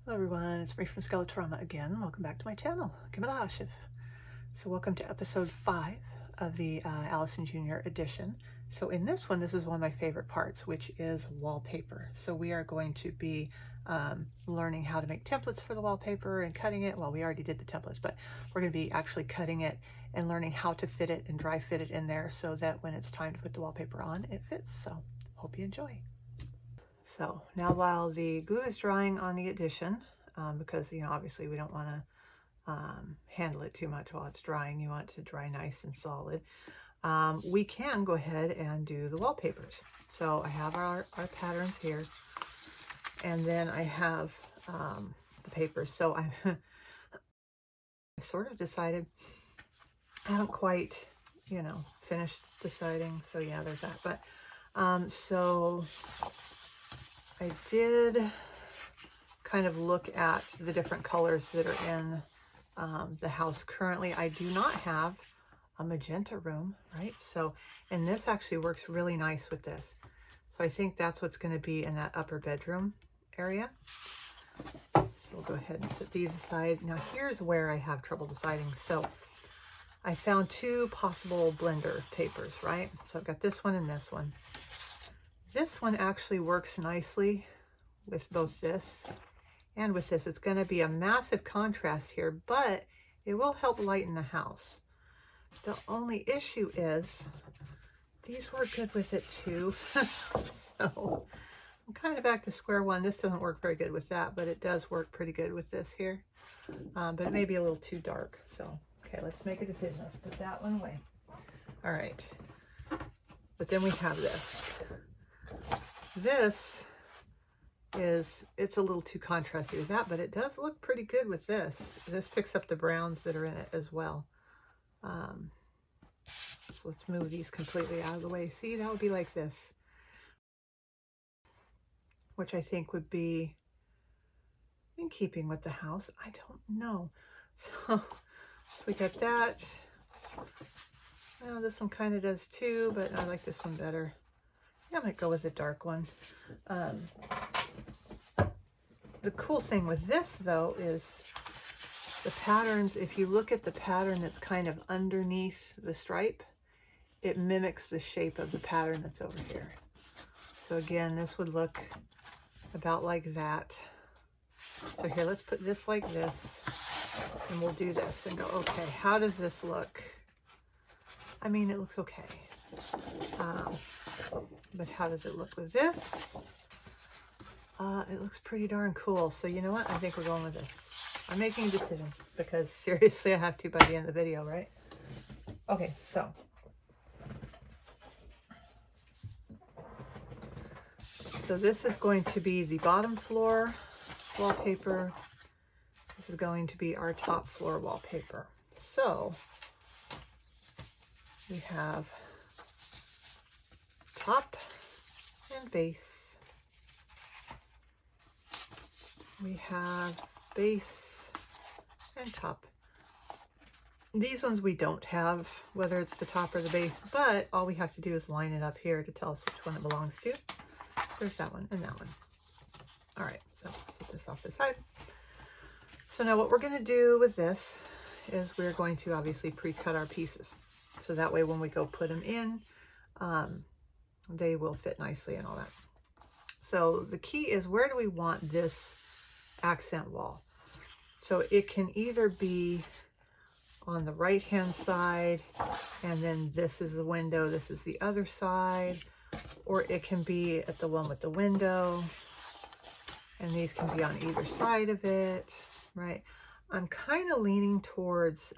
Hello everyone, it's me from Skeletorama again. Welcome back to my channel. Beannachd. So welcome to episode 5 of the Allison Jr edition. So in this one, this is one of my favorite parts, which is wallpaper. So we are going to be learning how to make templates for the wallpaper and cutting it. Well, we already did the templates, but we're going to be actually cutting it and learning how to fit it and dry fit it in there so that when it's time to put the wallpaper on, it fits. So hope you enjoy. So now while the glue is drying on the addition, because, obviously we don't want to handle it too much while it's drying. You want it to dry nice and solid. We can go ahead and do the wallpapers. So I have our patterns here, and then I have the papers. So I sort of decided, I haven't quite, finished deciding. So yeah, there's that. But so I did kind of look at the different colors that are in the house currently. I do not have a magenta room, right? So, and this actually works really nice with this. So I think that's what's going to be in that upper bedroom area. So we'll go ahead and set these aside. Now here's where I have trouble deciding. So I found two possible blender papers, right? So I've got this one and this one. This one actually works nicely with both this and with this. It's going to be a massive contrast here, but it will help lighten the house. The only issue is these work good with it too. So I'm kind of back to square one. This doesn't work very good with that, but it does work pretty good with this here. But it may be a little too dark. So, okay, let's make a decision. Let's put that one away. All right. But then we have this. This is, it's a little too contrasty with that, but it does look pretty good with this. This picks up the browns that are in it as well. So let's move these completely out of the way. See, that would be like this, which I think would be in keeping with the house. I don't know. So we got that. Well, this one kind of does too, but I like this one better. I might go with a dark one. The cool thing with this though is the patterns. If you look at the pattern that's kind of underneath the stripe, it mimics the shape of the pattern that's over here. So again, this would look about like that. So here, let's put this like this, and we'll do this and go, okay, how does this look? I mean, it looks okay. But how does it look with this? It looks pretty darn cool. So you know what? I think we're going with this. I'm making a decision because seriously, I have to by the end of the video, right? Okay, so. So this is going to be the bottom floor wallpaper. This is going to be our top floor wallpaper. So we have top and base. We have base and top. These ones we don't have, whether it's the top or the base, but all we have to do is line it up here to tell us which one it belongs to. There's that one and that one. All right, so set this off the side. So now what we're going to do with this is we're going to obviously pre-cut our pieces. So that way when we go put them in, they will fit nicely and all that. So the key is, where do we want this accent wall? So it can either be on the right hand side, and then this is the window, this is the other side, or it can be at the one with the window, and these can be on either side of it, right? I'm kind of leaning towards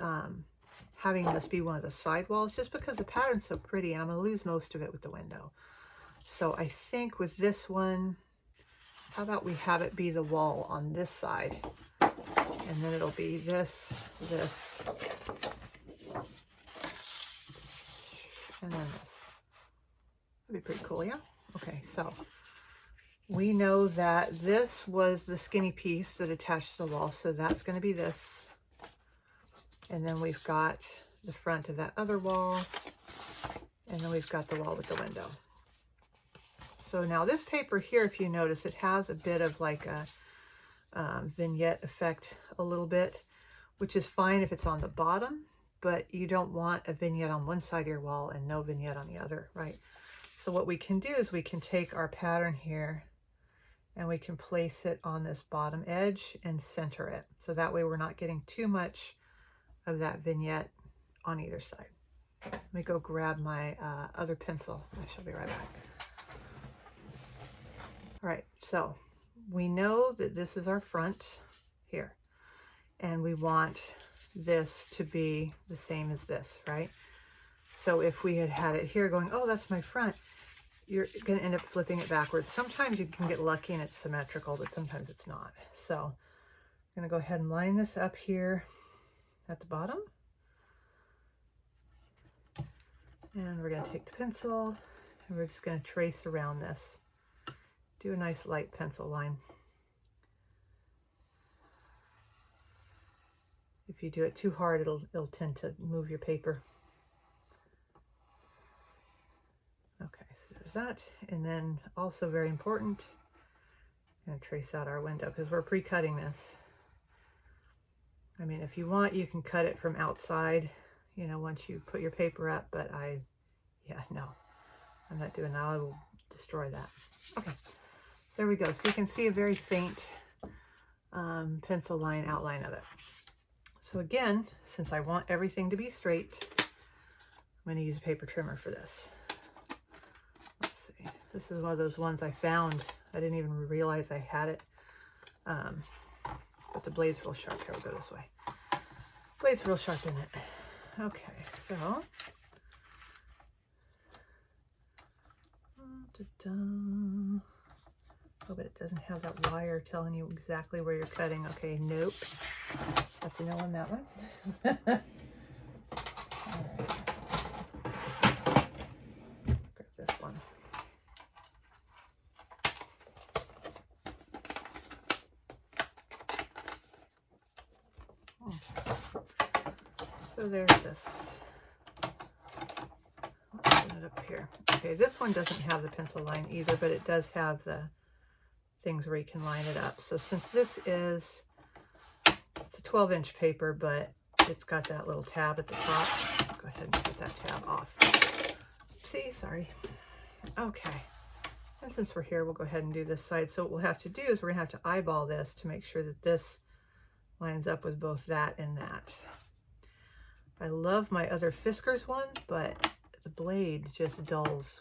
having this be one of the side walls, just because the pattern's so pretty and I'm going to lose most of it with the window. So I think with this one, how about we have it be the wall on this side, and then it'll be this, this, and then this. That'd be pretty cool, yeah? Okay, so we know that this was the skinny piece that attached to the wall, so that's going to be this. And then we've got the front of that other wall, and then we've got the wall with the window. So now this paper here, if you notice, it has a bit of like a vignette effect a little bit, which is fine if it's on the bottom, but you don't want a vignette on one side of your wall and no vignette on the other, right? So what we can do is we can take our pattern here and we can place it on this bottom edge and center it. So that way we're not getting too much of that vignette on either side. Let me go grab my other pencil. I shall be right back. All right, so we know that this is our front here, and we want this to be the same as this, right? So if we had it here going, oh, that's my front, you're going to end up flipping it backwards. Sometimes you can get lucky and it's symmetrical, but sometimes it's not. So I'm going to go ahead and line this up here at the bottom. And we're going to take the pencil and we're just going to trace around this. Do a nice light pencil line. If you do it too hard, it'll tend to move your paper. Okay, so there's that. And then also very important, I'm going to trace out our window because we're pre-cutting this. I mean, if you want, you can cut it from outside, you know, once you put your paper up, but yeah, no, I'm not doing that. I will destroy that. Okay, so there we go. So you can see a very faint pencil line outline of it. So again, since I want everything to be straight, I'm going to use a paper trimmer for this. Let's see. This is one of those ones I found. I didn't even realize I had it. But the blade's real sharp. Here, we'll go this way. Blade's real sharp in it. Okay, so. Oh, but it doesn't have that wire telling you exactly where you're cutting. Okay, nope. That's a no on that one. All right. Grab this one. Okay. So there's this. Let's put it up here. Okay, this one doesn't have the pencil line either, but it does have the things where you can line it up. So since this is, it's a 12-inch paper, but it's got that little tab at the top. Go ahead and put that tab off. See, sorry. Okay, and since we're here, we'll go ahead and do this side. So what we'll have to do is we're gonna have to eyeball this to make sure that this lines up with both that and that. I love my other Fiskars one, but the blade just dulls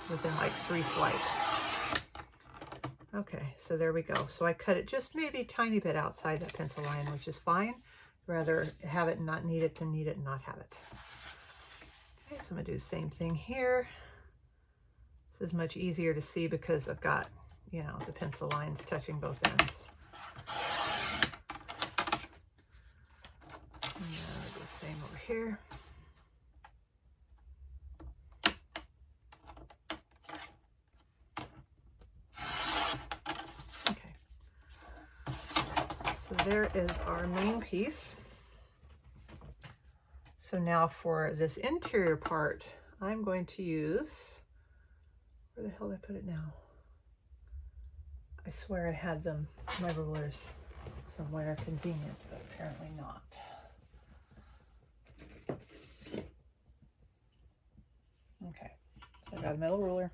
within like 3 swipes. Okay, so there we go. So I cut it just maybe a tiny bit outside that pencil line, which is fine. Rather have it and not need it than need it and not have it. Okay, so I'm gonna do the same thing here. This is much easier to see because I've got, you know, the pencil lines touching both ends. And I'll do the same over here. There is our main piece. So now for this interior part, I'm going to use, where the hell did I put it now? I swear I had them, my rulers, somewhere convenient, but apparently not. Okay, so I got a metal ruler.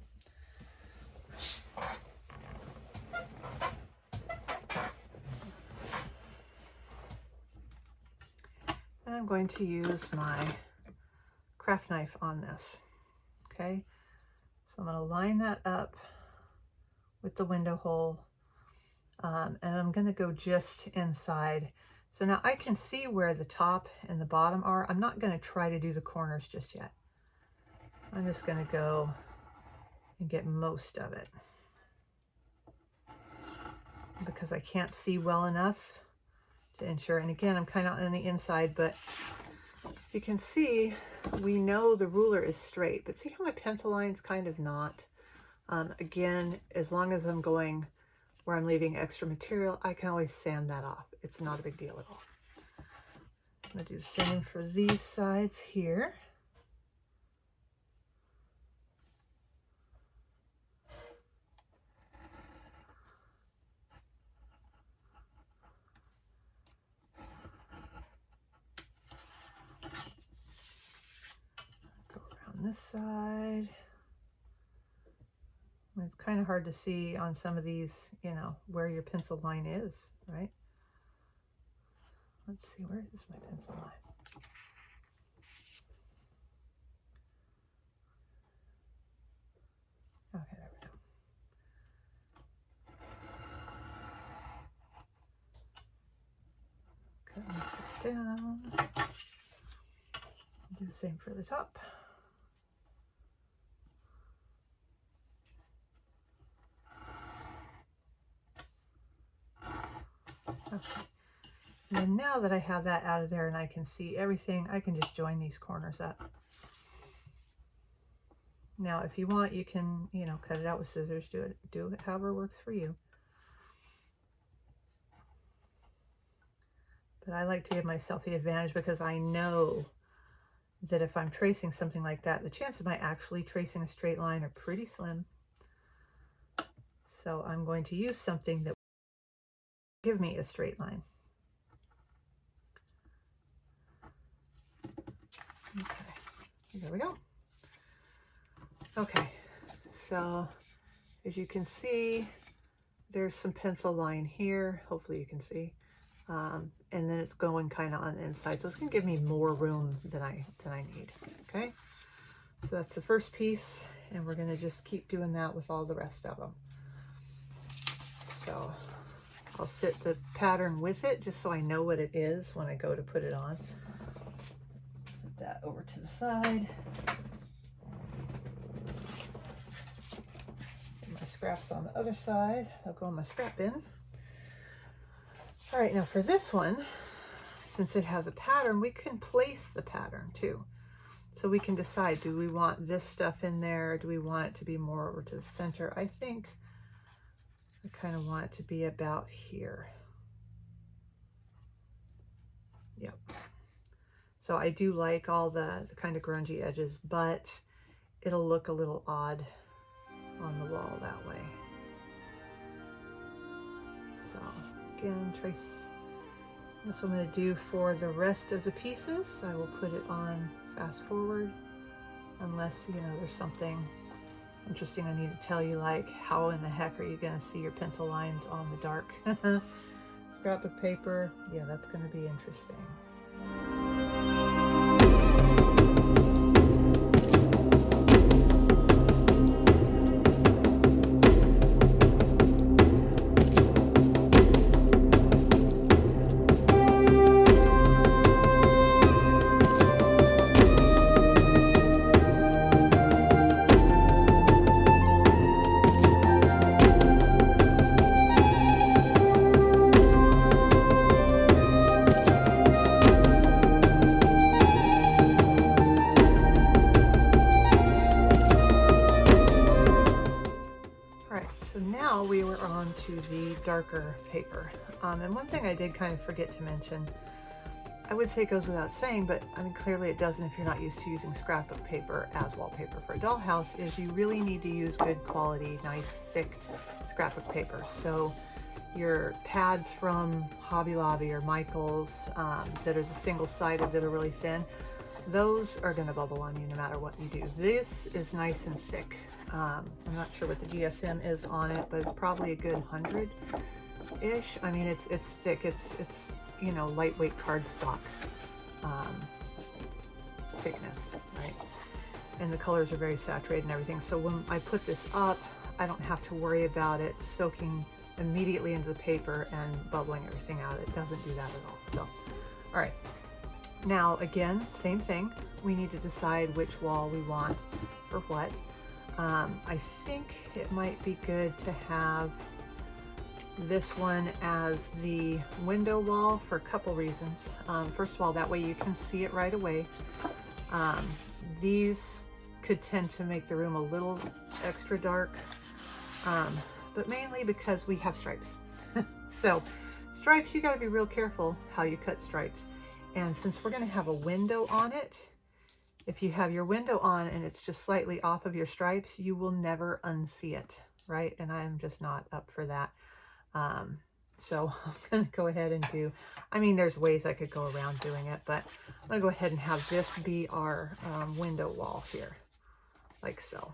I'm going to use my craft knife on this. Okay, so I'm going to line that up with the window hole, and I'm going to go just inside. So now I can see where the top and the bottom are. I'm not going to try to do the corners just yet. I'm just going to go and get most of it because I can't see well enough to ensure. And again, I'm kind of on the inside, but you can see we know the ruler is straight, but see how my pencil line's kind of not. Again, as long as I'm going where I'm leaving extra material, I can always sand that off. It's not a big deal at all. I'm gonna do the same for these sides here. this side. It's kind of hard to see on some of these, you know, where your pencil line is, right? Let's see, where is my pencil line? Okay, there we go. Cut this down. Do the same for the top. Okay. And then now that I have that out of there and I can see everything, I can just join these corners up. Now, if you want, you can, you know, cut it out with scissors, do it however works for you. But I like to give myself the advantage because I know that if I'm tracing something like that, the chances of my actually tracing a straight line are pretty slim. So I'm going to use something that will give me a straight line. Okay, there we go. Okay, so as you can see, there's some pencil line here. Hopefully you can see. And then it's going kind of on the inside, so it's going to give me more room than I need. Okay, so that's the first piece, and we're going to just keep doing that with all the rest of them. So I'll sit the pattern with it just so I know what it is when I go to put it on. Set that over to the side. Get my scraps on the other side. I'll go in my scrap bin. All right, now for this one, since it has a pattern, we can place the pattern too. So we can decide, do we want this stuff in there? Do we want it to be more over to the center? I think I kind of want it to be about here. Yep. So I do like all the kind of grungy edges, but it'll look a little odd on the wall that way. So again, trace. That's what I'm going to do for the rest of the pieces. I will put it on fast forward, unless, you know, there's something interesting I need to tell you, like how in the heck are you going to see your pencil lines on the dark scrapbook paper? Yeah, that's going to be interesting. To the darker paper. And one thing I did kind of forget to mention, I would say it goes without saying, but I mean clearly it doesn't if you're not used to using scrapbook paper as wallpaper for a dollhouse, is you really need to use good quality, nice, thick scrapbook paper. So your pads from Hobby Lobby or Michael's that are the single-sided that are really thin, those are going to bubble on you no matter what you do. This is nice and thick. I'm not sure what the GSM is on it, but it's probably a good 100-ish. I mean, it's thick. It's you know, lightweight cardstock thickness, right? And the colors are very saturated and everything. So when I put this up, I don't have to worry about it soaking immediately into the paper and bubbling everything out. It doesn't do that at all. So, all right. Now, again, same thing. We need to decide which wall we want for what. I think it might be good to have this one as the window wall for a couple reasons. First of all, that way you can see it right away. These could tend to make the room a little extra dark, but mainly because we have stripes. So stripes, you got to be real careful how you cut stripes. And since we're going to have a window on it, if you have your window on and it's just slightly off of your stripes, you will never unsee it, right? And I'm just not up for that. So I'm going to go ahead and do, I mean, there's ways I could go around doing it, but I'm going to go ahead and have this be our window wall here. like so.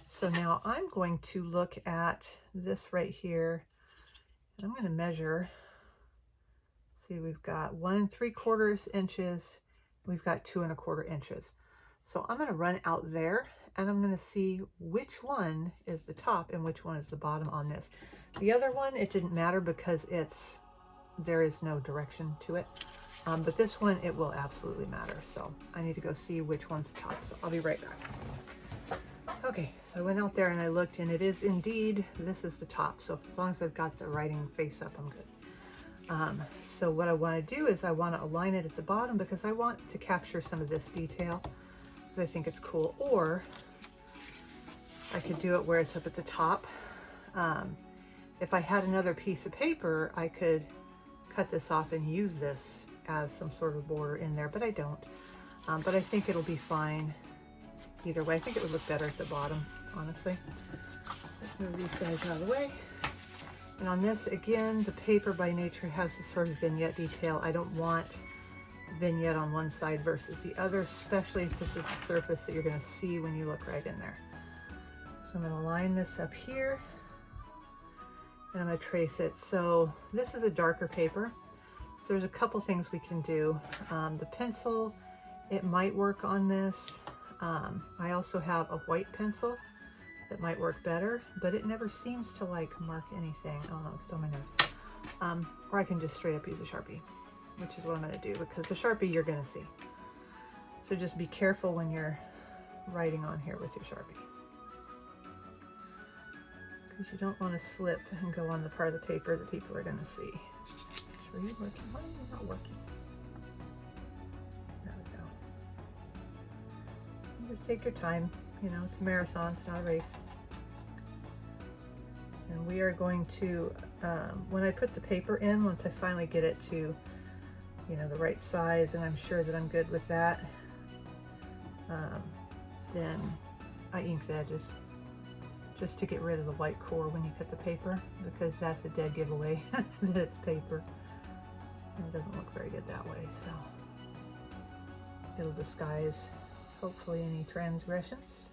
So now I'm going to look at this right here. I'm going to measure. See, we've got 1 3/4 inches. We've got 2 1/4 inches. So I'm going to run out there and I'm going to see which one is the top and which one is the bottom on this. The other one, it didn't matter because there is no direction to it. But this one, it will absolutely matter. So I need to go see which one's the top. So I'll be right back. Okay, so I went out there and I looked, and it is indeed, this is the top. So as long as I've got the writing face up, I'm good. So what I want to do is I want to align it at the bottom because I want to capture some of this detail because I think it's cool. Or I could do it where it's up at the top. If I had another piece of paper, I could cut this off and use this as some sort of border in there, but I don't. But I think it'll be fine either way. I think it would look better at the bottom, honestly. Let's move these guys out of the way. And on this, again, the paper by nature has this sort of vignette detail. I don't want vignette on one side versus the other, especially if this is the surface that you're going to see when you look right in there. So I'm going to line this up here and I'm going to trace it. So this is a darker paper. So there's a couple things we can do. The pencil, it might work on this. I also have a white pencil that might work better, but it never seems to like mark anything. I don't know if it's on my nose. Or I can just straight up use a Sharpie, which is what I'm going to do because the Sharpie you're going to see. So just be careful when you're writing on here with your Sharpie, because you don't want to slip and go on the part of the paper that people are going to see. Are you working? Why are you not working? There we go. You just take your time. You know, it's a marathon, it's not a race. And we are going to, when I put the paper in, once I finally get it to, you know, the right size, and I'm sure that I'm good with that, then I ink the edges just to get rid of the white core when you cut the paper, because that's a dead giveaway that it's paper. And it doesn't look very good that way, so it'll disguise hopefully any transgressions.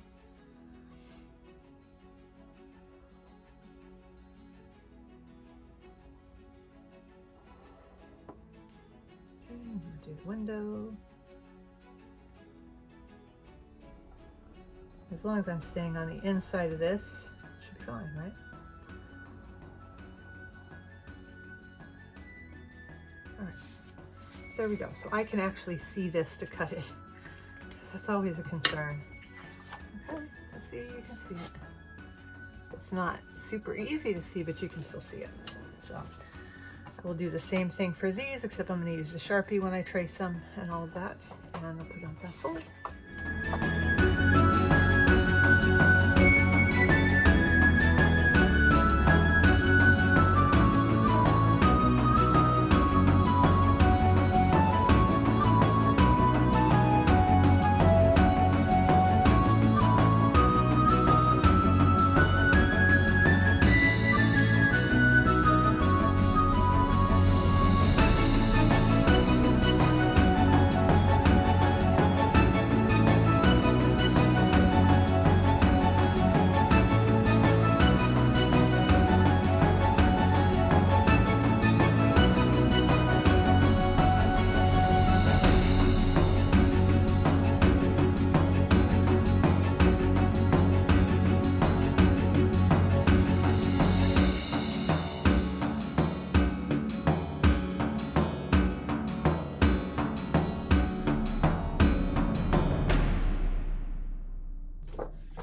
Okay, I'm gonna do the window. As long as I'm staying on the inside of this, it should be fine, right? All right, so there we go. So I can actually see this to cut it. That's always a concern. Okay, so see, you can see it. It's not super easy to see, but you can still see it. So I will do the same thing for these, except I'm going to use the Sharpie when I trace them and all of that. And I'll put it on fast forward.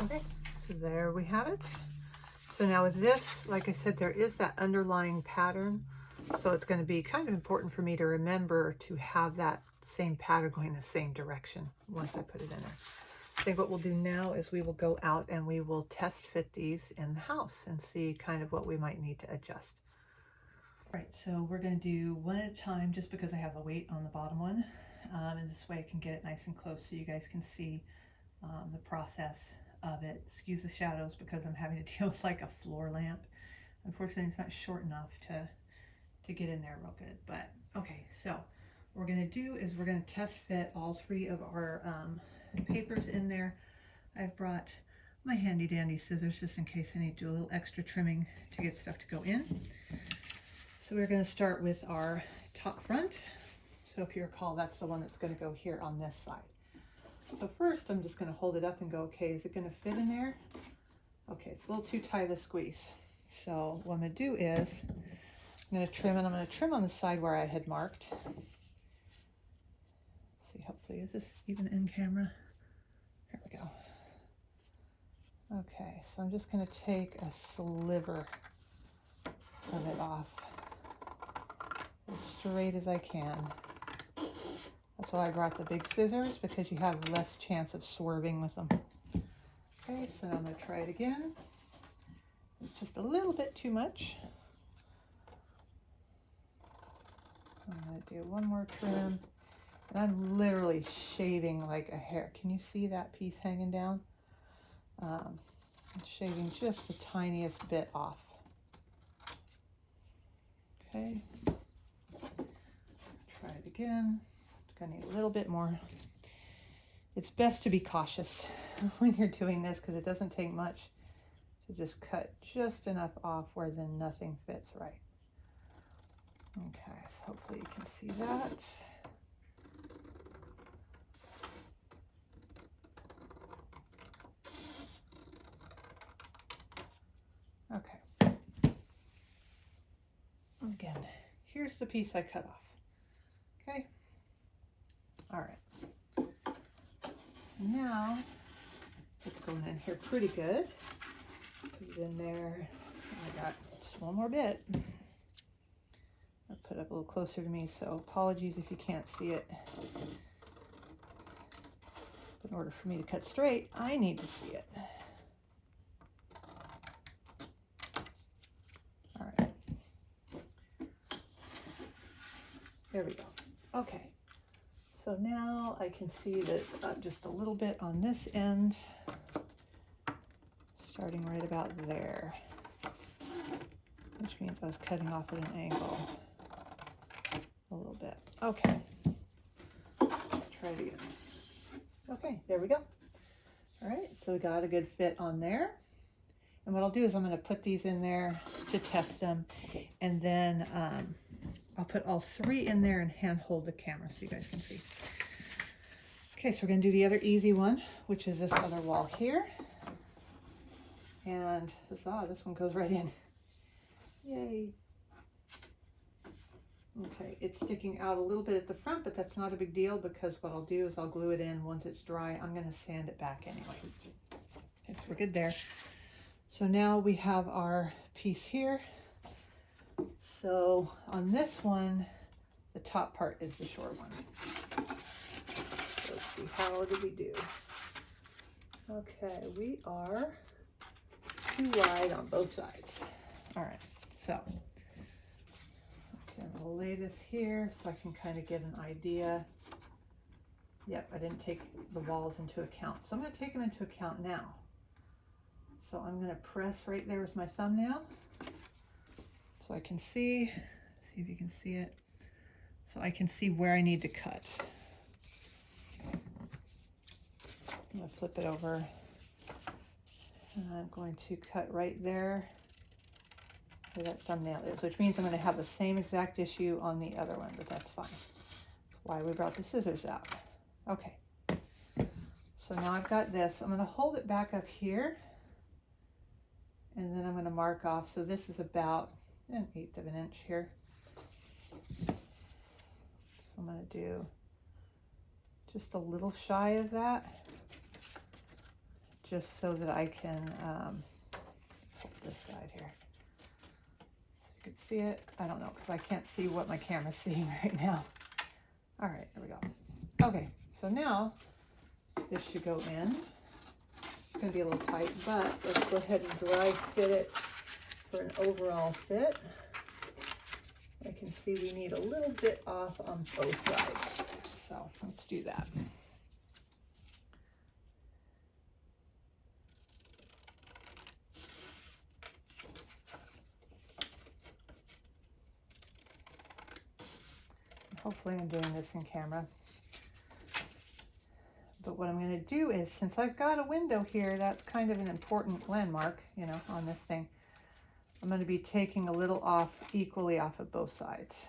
Okay, so there we have it. So now with this, like I said, there is that underlying pattern. So it's going to be kind of important for me to remember to have that same pattern going the same direction once I put it in there. I think what we'll do now is we will go out and we will test fit these in the house and see kind of what we might need to adjust. All right, so we're going to do one at a time just because I have the weight on the bottom one. And this way I can get it nice and close so you guys can see the process of it. Excuse the shadows because I'm having to deal with like a floor lamp. Unfortunately, it's not short enough to get in there real good. But okay, so what we're going to do is we're going to test fit all three of our papers in there. I've brought my handy dandy scissors just in case I need to do a little extra trimming to get stuff to go in. So we're going to start with our top front. So if you recall, that's the one that's going to go here on this side. So first I'm just going to hold it up and go, okay, is it going to fit in there? Okay, it's a little too tight to squeeze. So what I'm going to do is I'm going to trim, and I'm going to trim on the side where I had marked. Let's see, hopefully, is this even in camera? There we go. Okay, so I'm just going to take a sliver of it off as straight as I can. That's why I brought the big scissors, because you have less chance of swerving with them. Okay, so now I'm going to try it again. It's just a little bit too much. I'm going to do one more trim, and I'm literally shaving like a hair. Can you see that piece hanging down? I'm shaving just the tiniest bit off. Okay, try it again. Gonna need a little bit more. It's best to be cautious when you're doing this, because it doesn't take much to just cut just enough off where then nothing fits right. Okay, so hopefully you can see that. Okay. Again, here's the piece I cut off. Okay. All right. Now it's going in here pretty good. Put it in there. I got just one more bit. I'll put it up a little closer to me, so apologies if you can't see it. But in order for me to cut straight, I need to see it. All right. There we go. Okay. So now I can see that it's up just a little bit on this end, starting right about there, which means I was cutting off at an angle a little bit. Okay, try it again. Okay, there we go. All right, so we got a good fit on there. And what I'll do is I'm going to put these in there to test them, and then I'll put all three in there and hand hold the camera so you guys can see. Okay, so we're going to do the other easy one, which is this other wall here. And huzzah, this one goes right in. Yay. Okay, it's sticking out a little bit at the front, but that's not a big deal, because what I'll do is I'll glue it in. Once it's dry, I'm going to sand it back anyway. Okay, so we're good there. So now we have our piece here. So on this one, the top part is the short one. So let's see, how did we do? Okay, we are too wide on both sides. All right, so I'm gonna lay this here so I can kind of get an idea. Yep, I didn't take the walls into account, so I'm going to take them into account now. So I'm going to press right there with my thumbnail so I can see if you can see it, so I can see where I need to cut. I'm going to flip it over, and I'm going to cut right there where that thumbnail is, which means I'm going to have the same exact issue on the other one, but that's fine. Why we brought the scissors out. Okay, so now I've got this. I'm going to hold it back up here, and then I'm going to mark off. So this is about 1/8 of an inch here. So I'm going to do just a little shy of that, just so that I can, let's hold this side here. So you can see it. I don't know, because I can't see what my camera's seeing right now. All right, there we go. Okay, so now this should go in. It's going to be a little tight, but let's go ahead and dry fit it for an overall fit. I can see we need a little bit off on both sides, so let's do that. Hopefully I'm doing this in camera. But what I'm going to do is, since I've got a window here, that's kind of an important landmark, you know, on this thing. I'm going to be taking a little off, equally off of both sides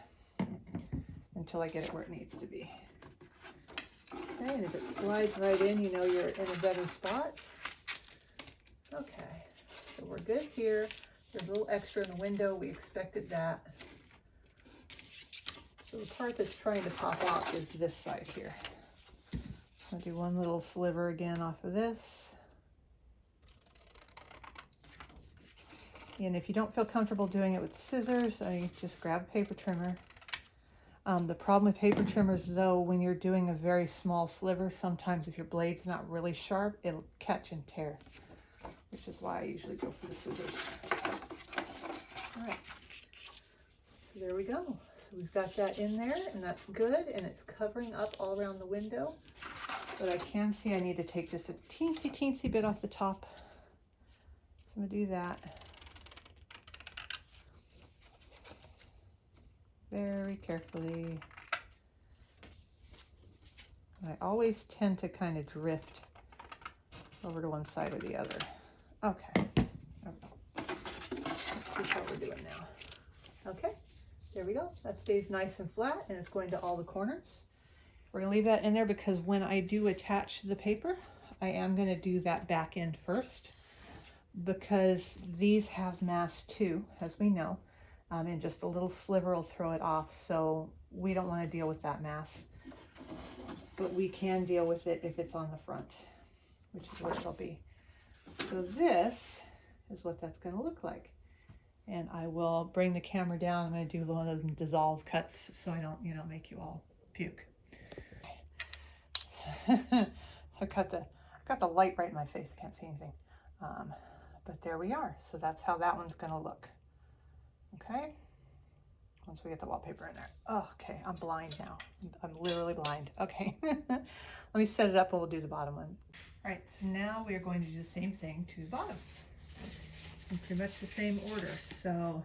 until I get it where it needs to be. Okay, and if it slides right in, you know you're in a better spot. Okay, so we're good here. There's a little extra in the window. We expected that. So the part that's trying to pop out is this side here. I'll do one little sliver again off of this. And if you don't feel comfortable doing it with scissors, I just grab a paper trimmer. The problem with paper trimmers, though, when you're doing a very small sliver, sometimes if your blade's not really sharp, it'll catch and tear, which is why I usually go for the scissors. All right, so there we go. So we've got that in there, and that's good, and it's covering up all around the window. But I can see I need to take just a teensy bit off the top. So I'm gonna do that. Very carefully. I always tend to kind of drift over to one side or the other. Okay. Let's see how we're doing now. Okay, there we go. That stays nice and flat, and it's going to all the corners. We're gonna leave that in there because when I do attach the paper, I am gonna do that back end first, because these have mass too, as we know. And just a little sliver will throw it off, so we don't want to deal with that mass. But we can deal with it if it's on the front, which is where it'll be. So this is what that's going to look like. And I will bring the camera down. I'm going to do one of those dissolve cuts so I don't, you know, make you all puke. I got the light right in my face. I can't see anything. But there we are. So that's how that one's going to look. Okay, once we get the wallpaper in there. Oh, okay, I'm blind now. I'm literally blind. Okay, let me set it up and we'll do the bottom one. All right, so now we are going to do the same thing to the bottom in pretty much the same order. So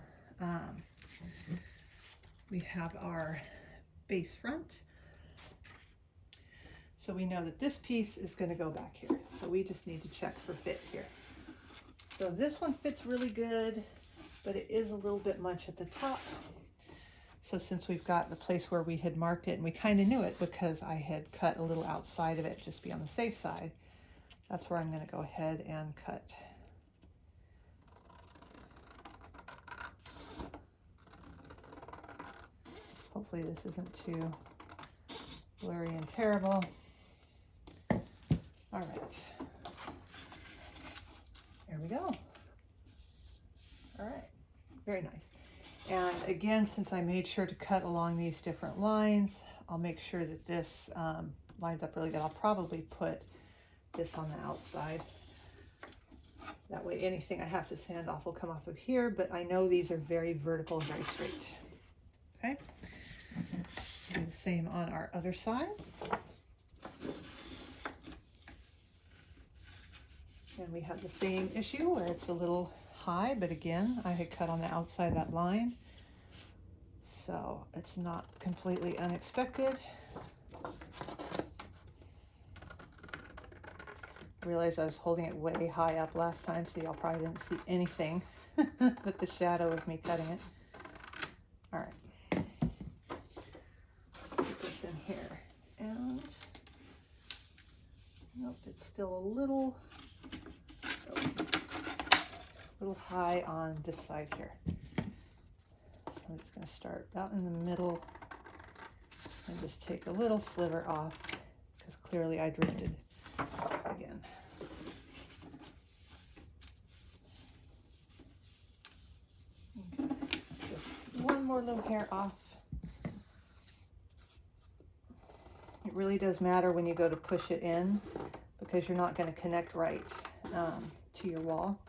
we have our base front. So we know that this piece is going to go back here. So we just need to check for fit here. So this one fits really good, but it is a little bit much at the top. So since we've got the place where we had marked it, and we kind of knew it because I had cut a little outside of it, just be on the safe side, that's where I'm going to go ahead and cut. Hopefully this isn't too blurry and terrible. All right, there we go. All right. Very nice. And again, since I made sure to cut along these different lines, I'll make sure that this lines up really good. I'll probably put this on the outside. That way anything I have to sand off will come off of here, but I know these are very vertical, very straight. Okay. Do the same on our other side. And we have the same issue where it's a little high, but again, I had cut on the outside of that line, so it's not completely unexpected. I realized I was holding it way high up last time, so y'all probably didn't see anything but the shadow of me cutting it. All right, put this in here, and nope, it's still a little high on this side here. So I'm just going to start about in the middle and just take a little sliver off because clearly I drifted again. Okay. Just one more little hair off. It really does matter when you go to push it in because you're not going to connect right to your wall.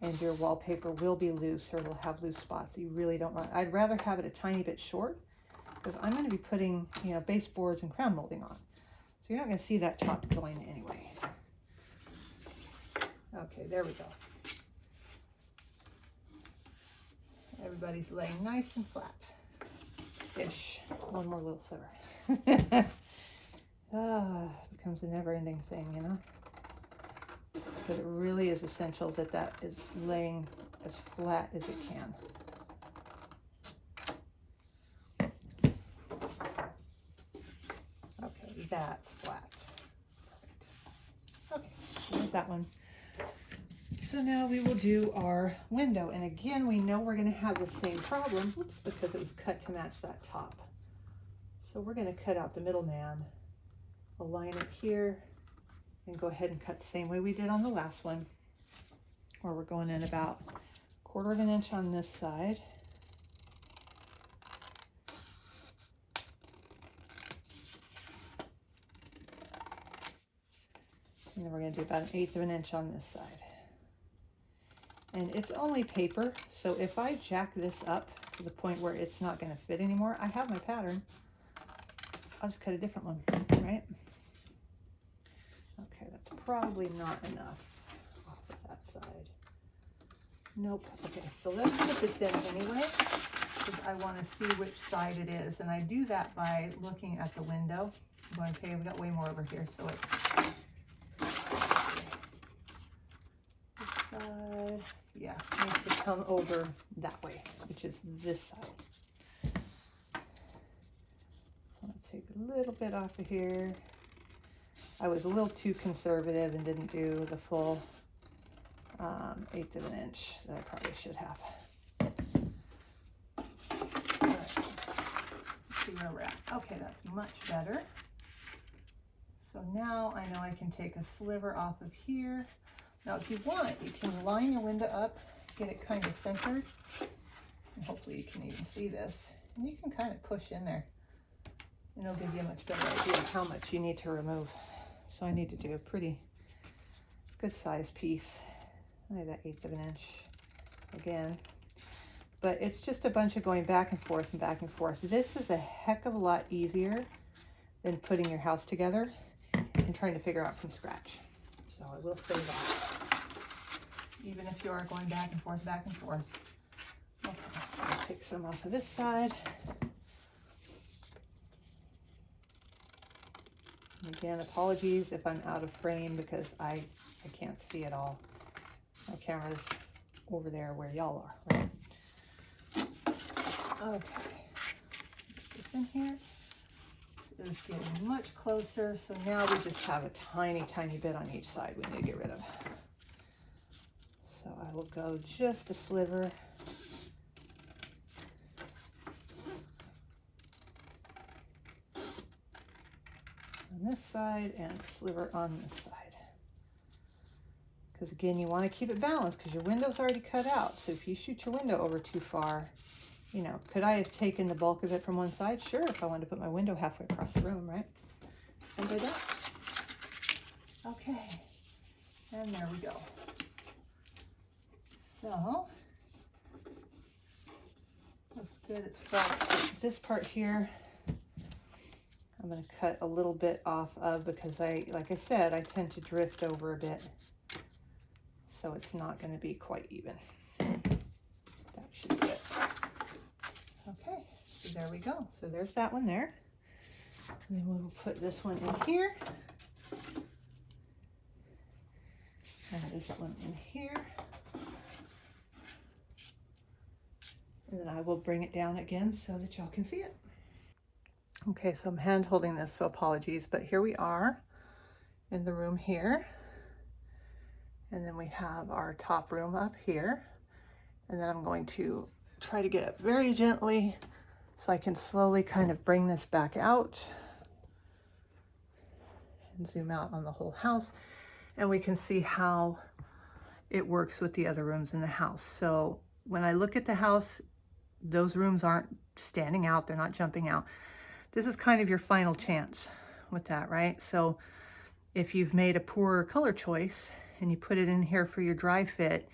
And your wallpaper will be loose or it'll have loose spots. You really don't want. I'd rather have it a tiny bit short because I'm going to be putting, you know, baseboards and crown molding on. So you're not going to see that top going anyway. Okay, there we go. Everybody's laying nice and flat. Ish. One more little sliver. becomes a never-ending thing, you know? But it really is essential that that is laying as flat as it can. Okay, that's flat. Perfect. Okay, there's that one. So now we will do our window. And again, we know we're going to have the same problem, oops, because it was cut to match that top. So we're going to cut out the middleman, align it here, and go ahead and cut the same way we did on the last one, where we're going in about 1/4 of an inch on this side. And then we're going to do about 1/8 of an inch on this side. And it's only paper, so if I jack this up to the point where it's not going to fit anymore, I have my pattern. I'll just cut a different one, right? Okay, that's probably not enough off of that side. Nope. Okay, so let's put this in anyway, because I want to see which side it is. And I do that by looking at the window. I'm going, okay, we've got way more over here, so it's this side. Yeah, it needs to come over that way, which is this side. So I'm going to take a little bit off of here. I was a little too conservative and didn't do the full 1/8 of an inch that I probably should have. All right. Let's see where we're at. Okay, that's much better. So now I know I can take a sliver off of here. Now, if you want, you can line your window up, get it kind of centered, and hopefully you can even see this. And you can kind of push in there, and it'll give you a much better idea of how much you need to remove. So I need to do a pretty good size piece. Only that 1/8 of an inch again. But it's just a bunch of going back and forth and back and forth. This is a heck of a lot easier than putting your house together and trying to figure out from scratch. So I will say that, even if you are going back and forth, back and forth. Okay, so I'll take some off of this side. And again, apologies if I'm out of frame because I can't see it all. My camera's over there where y'all are, right? Okay, put this in here. Is getting much closer, so now we just have a tiny bit on each side we need to get rid of. So I will go just a sliver. On this side and a sliver on this side. Because again, you want to keep it balanced because your window's already cut out. So if you shoot your window over too far, you know, could I have taken the bulk of it from one side? Sure, if I wanted to put my window halfway across the room, right? And do that. Okay, and there we go. So, looks good, it's flat. This part here, I'm going to cut a little bit off of because like I said, I tend to drift over a bit. So it's not going to be quite even. That should be it. Okay, so there we go. So there's that one there. And then we will put this one in here. And this one in here. And then I will bring it down again so that y'all can see it. Okay, so I'm hand holding this, so apologies, but here we are in the room here. And then we have our top room up here. And then I'm going to try to get it very gently so I can slowly kind of bring this back out and zoom out on the whole house. And we can see how it works with the other rooms in the house. So when I look at the house, those rooms aren't standing out, they're not jumping out. This is kind of your final chance with that, right? So if you've made a poor color choice and you put it in here for your dry fit,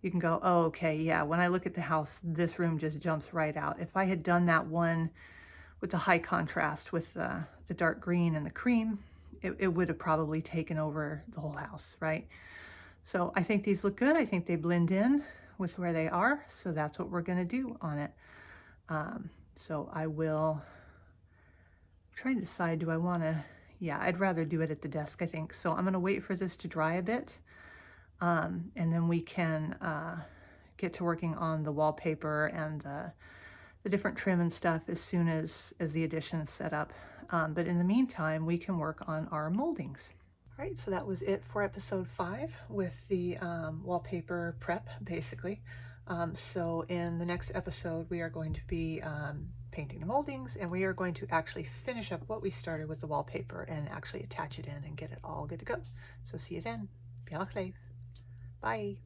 you can go, oh, okay, yeah, when I look at the house, this room just jumps right out. If I had done that one with the high contrast with the dark green and the cream, it would have probably taken over the whole house, right? So I think these look good. I think they blend in with where they are. So that's what we're gonna do on it. So I will try to decide, do I wanna yeah, I'd rather do it at the desk, I think. So I'm going to wait for this to dry a bit, and then we can get to working on the wallpaper and the different trim and stuff as soon as the addition is set up. But in the meantime, we can work on our moldings. All right, so that was it for episode 5 with the wallpaper prep, basically. So in the next episode, we are going to be painting the moldings, and we are going to actually finish up what we started with the wallpaper and actually attach it in and get it all good to go. So see you then. Beannachd. Bye.